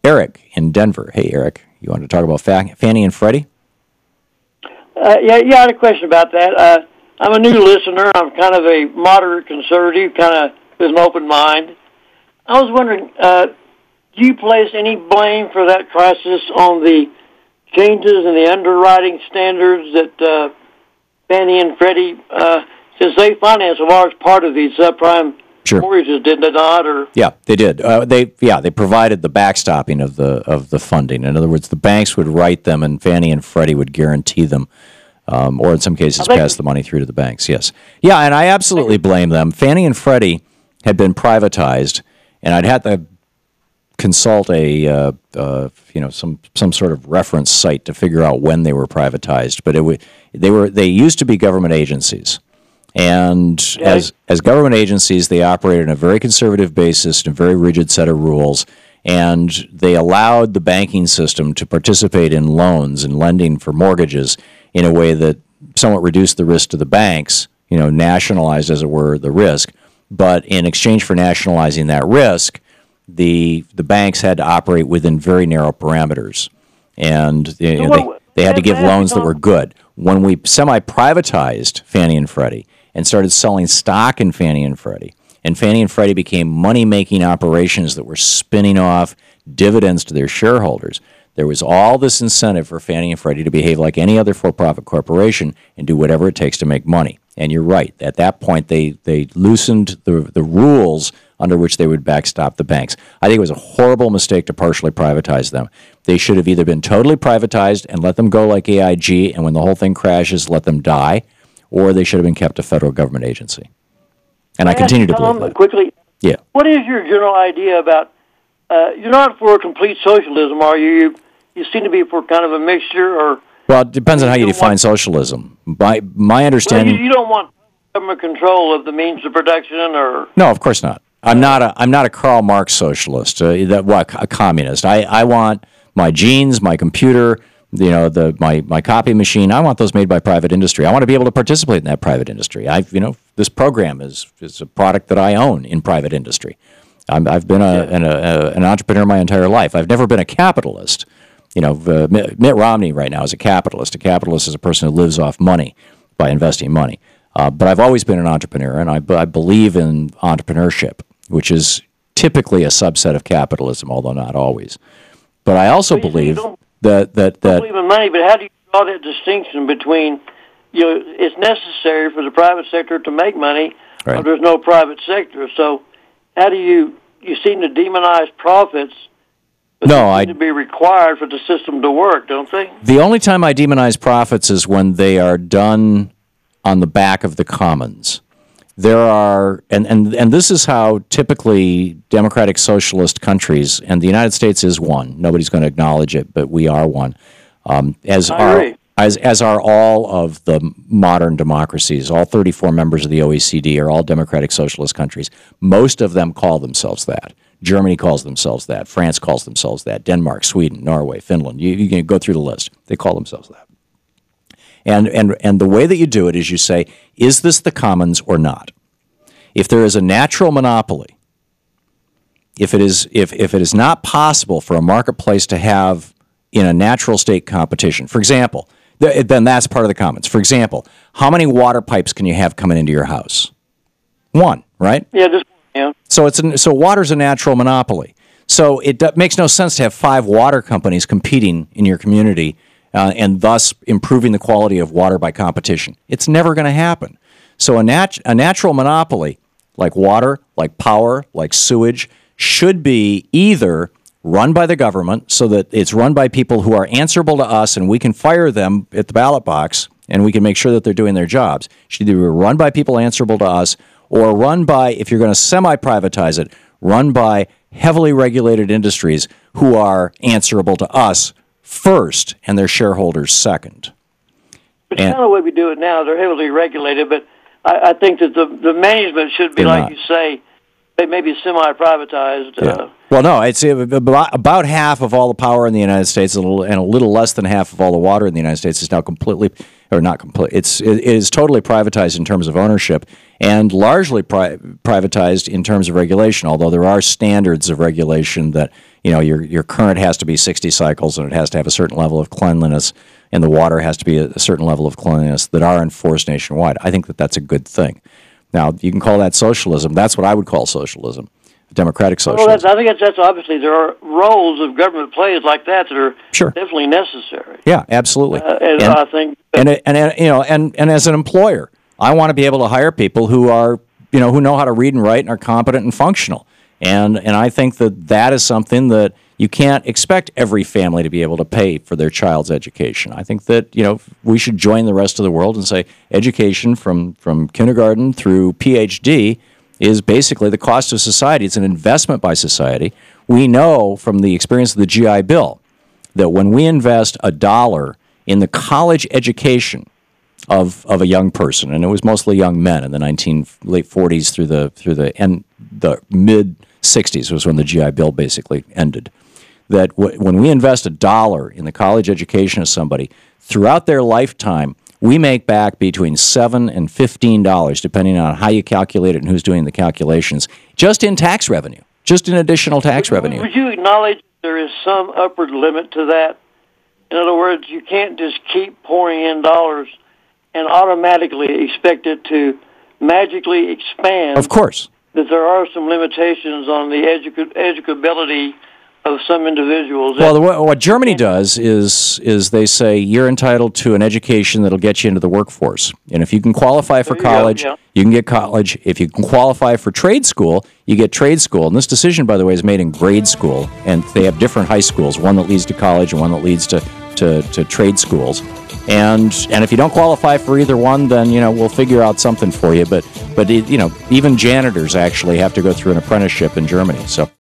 Eric in Denver. Hey, Eric, you want to talk about Fannie and Freddie? Yeah, I had a question about that. I'm a new listener. I'm kind of a moderate conservative, kind of with an open mind. I was wondering, do you place any blame for that crisis on the changes in the underwriting standards that Fannie and Freddie, since they finance a large part of these subprime mortgages, did they not? Or yeah, they did. They provided the backstopping of the funding. In other words, the banks would write them, and Fannie and Freddie would guarantee them, or in some cases pass the money through to the banks. Yes, yeah, and I absolutely blame them. Fannie and Freddie had been privatized, and I'd had to consult some sort of reference site to figure out when they were privatized. But they used to be government agencies. And as government agencies, they operated on a very conservative basis and a very rigid set of rules, and they allowed the banking system to participate in loans and lending for mortgages in a way that somewhat reduced the risk to the banks, nationalized, as it were, the risk. But in exchange for nationalizing that risk, the banks had to operate within very narrow parameters, and they had to give loans that were good. When we semi-privatized Fannie and Freddie and started selling stock in Fannie and Freddie became money-making operations that were spinning off dividends to their shareholders, there was all this incentive for Fannie and Freddie to behave like any other for-profit corporation and do whatever it takes to make money. And you're right. At that point, they loosened the rules under which they would backstop the banks. I think it was a horrible mistake to partially privatize them. They should have either been totally privatized and let them go like AIG, and when the whole thing crashes, let them die, or they should have been kept a federal government agency. And I continue to believe that. Quickly, yeah. What is your general idea about, you're not for complete socialism, are you? You seem to be for kind of a mixture, or... Well, it depends on how you define socialism. By my understanding... Well, you don't want government control of the means of production, or... No, of course not. I'm not a Karl Marx socialist, a communist. I want my jeans, my computer, my copy machine. I want those made by private industry. I want to be able to participate in that private industry. This program is a product that I own in private industry. I've been an entrepreneur my entire life. I've never been a capitalist. Mitt Romney right now is a capitalist. A capitalist is a person who lives off money by investing money. But I've always been an entrepreneur, and I believe in entrepreneurship, which is typically a subset of capitalism, although not always. But I also believe that believe in money, but how do you draw that distinction between, it's necessary for the private sector to make money, or there's no private sector. So how do you seem to demonize profits? But they seem to be required for the system to work, don't they? The only time I demonize profits is when they are done on the back of the commons. There are, and this is how typically democratic socialist countries, and the United States is one. Nobody's going to acknowledge it, but we are one. As are all of the modern democracies. All 34 members of the OECD are all democratic socialist countries. Most of them call themselves that. Germany calls themselves that. France calls themselves that. Denmark, Sweden, Norway, Finland. You can go through the list. They call themselves that. And the way that you do it is you say, is this the commons or not? If there is a natural monopoly, if it is not possible for a marketplace to have in a natural state competition, for example, then that's part of the commons. For example, how many water pipes can you have coming into your house? One, right? Yeah. So water's a natural monopoly. So it makes no sense to have 5 water companies competing in your community and thus improving the quality of water by competition. It's never going to happen. So a natural monopoly, like water, like power, like sewage, should be either run by the government so that it's run by people who are answerable to us and we can fire them at the ballot box and we can make sure that they're doing their jobs. It should either be run by people answerable to us or run by, if you're going to semi-privatize it, run by heavily regulated industries who are answerable to us first and their shareholders second. It's kind of the way we do it now. They're heavily regulated, but I think that the management should be, like you say, they may be semi-privatized. Yeah. Well, no, it's about half of all the power in the United States and a little less than half of all the water in the United States is now completely, or not complete, it is totally privatized in terms of ownership and largely privatized in terms of regulation, although there are standards of regulation that your current has to be 60 cycles, and it has to have a certain level of cleanliness, and the water has to be a certain level of cleanliness that are enforced nationwide. I think that that's a good thing. Now, you can call that socialism. That's what I would call socialism, democratic socialism. Well, I think that's obviously there are roles of government plays like that are definitely necessary. Yeah, absolutely. I think, and as an employer, I want to be able to hire people who are, who know how to read and write and are competent and functional. And I think that is something that you can't expect every family to be able to pay for their child's education. I think that, we should join the rest of the world and say education from kindergarten through PhD is basically the cost of society. It's an investment by society. We know from the experience of the GI Bill that when we invest $1 in the college education of a young person, and it was mostly young men in the late 40s through the mid 60s was when the GI Bill basically ended. That when we invest $1 in the college education of somebody, throughout their lifetime, we make back between $7 and $15, depending on how you calculate it and who's doing the calculations, just in tax revenue, just in additional tax revenue. Would you acknowledge there is some upward limit to that? In other words, you can't just keep pouring in dollars and automatically expect it to magically expand. Of course. That there are some limitations on the educability of some individuals. Well, what Germany does is they say you're entitled to an education that'll get you into the workforce. And if you can qualify for college, you can get college. If you can qualify for trade school, you get trade school. And this decision, by the way, is made in grade school. And they have different high schools, one that leads to college and one that leads to trade schools. And if you don't qualify for either one, then we'll figure out something for you. But even janitors actually have to go through an apprenticeship in Germany. So